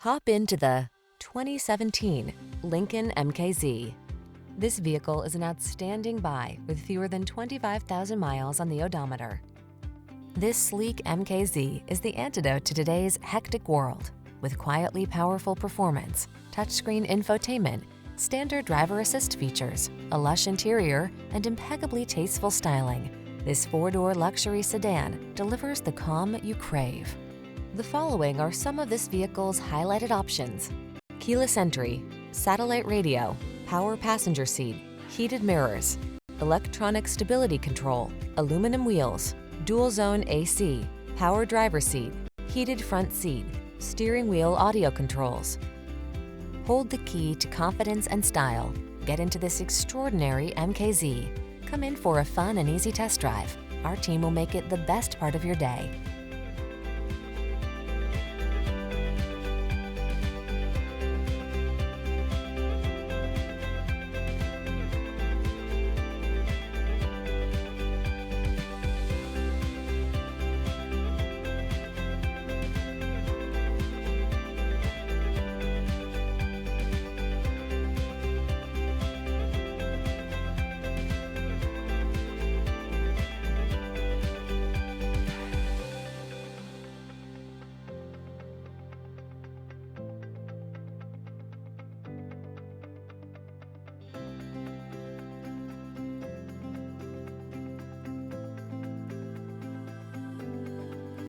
Hop into the 2017 Lincoln MKZ. This vehicle is an outstanding buy with fewer than 25,000 miles on the odometer. This sleek MKZ is the antidote to today's hectic world. With quietly powerful performance, touchscreen infotainment, standard driver assist features, a lush interior, and impeccably tasteful styling, this four-door luxury sedan delivers the calm you crave. The following are some of this vehicle's highlighted options: keyless entry, satellite radio, power passenger seat, heated mirrors, electronic stability control, aluminum wheels, dual zone AC, power driver seat, heated front seat, steering wheel audio controls. Hold the key to confidence and style. Get into this extraordinary MKZ. Come in for a fun and easy test drive. Our team will make it the best part of your day.